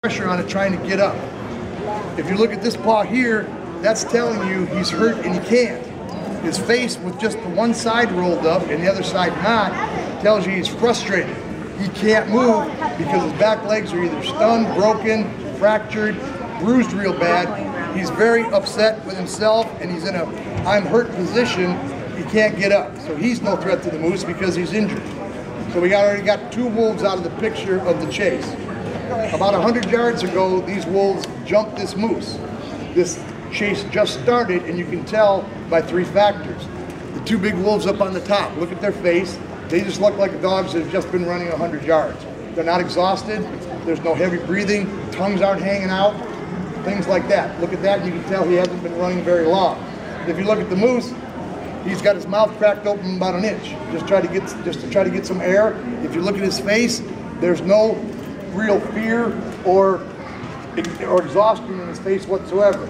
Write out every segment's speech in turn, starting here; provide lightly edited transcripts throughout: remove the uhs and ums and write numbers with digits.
pressure on it trying to get up. If you look at this paw here, that's telling you he's hurt and he can't. His face with just the one side rolled up and the other side not tells you he's frustrated. He can't move because his back legs are either stunned, broken, fractured, bruised real bad. He's very upset with himself and he's in a I'm hurt position. He can't get up. So he's no threat to the moose because he's injured. So we already got 2 wolves out of the picture of the chase. About 100 yards ago, these wolves jumped this moose. This chase just started, and you can tell by 3 factors. The 2 big wolves up on the top, look at their face. They just look like dogs that have just been running 100 yards. They're not exhausted. There's no heavy breathing. Tongues aren't hanging out. Things like that. Look at that, and you can tell he hasn't been running very long. If you look at the moose, he's got his mouth cracked open about an inch, just to try to get some air. If you look at his face, there's no real fear or exhaustion in his face whatsoever.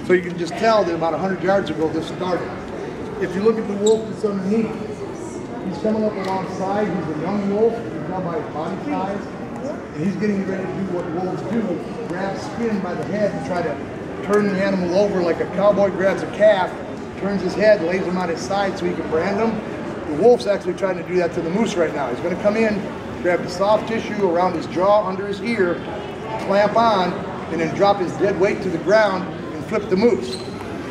So you can just tell that about 100 yards ago this started. If you look at the wolf that's underneath, he's coming up alongside. He's a young wolf. You can tell by his body size. And he's getting ready to do what wolves do, grab skin by the head and try to turn the animal over like a cowboy grabs a calf, turns his head, lays him on his side so he can brand him. The wolf's actually trying to do that to the moose right now. He's going to come in, grab the soft tissue around his jaw, under his ear, clamp on, and then drop his dead weight to the ground and flip the moose.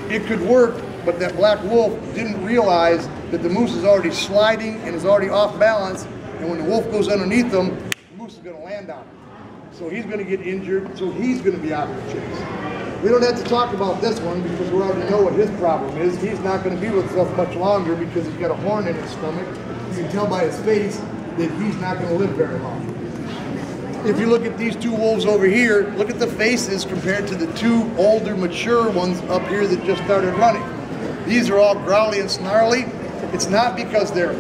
It could work, but that black wolf didn't realize that the moose is already sliding and is already off balance, and when the wolf goes underneath him, the moose is going to land on him. So he's going to get injured, so he's going to be out of the chase. We don't have to talk about this one because we already know what his problem is. He's not going to be with us much longer because he's got a horn in his stomach. You can tell by his face that he's not going to live very long. If you look at these 2 wolves over here, look at the faces compared to the 2 older, mature ones up here that just started running. These are all growly and snarly. It's not because they're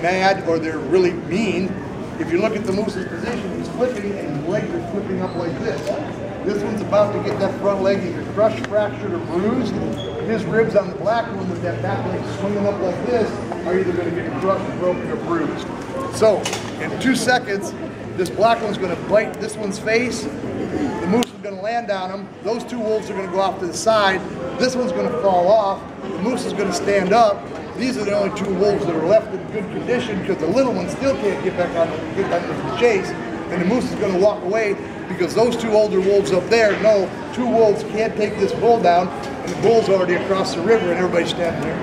mad or they're really mean. If you look at the moose's position, he's flipping and his legs are flipping up like this. This one's about to get that front leg either crushed, fractured, or bruised. His ribs on the black one with that back leg swinging up like this are either going to get crushed, broken, or bruised. So, in 2 seconds, this black one's going to bite this one's face. The moose is going to land on him. Those 2 wolves are going to go off to the side. This one's going to fall off. The moose is going to stand up. These are the only 2 wolves that are left in good condition because the little one still can't get back on the chase. And the moose is going to walk away because those 2 older wolves up there know 2 wolves can't take this bull down, and the bull's already across the river and everybody's standing here.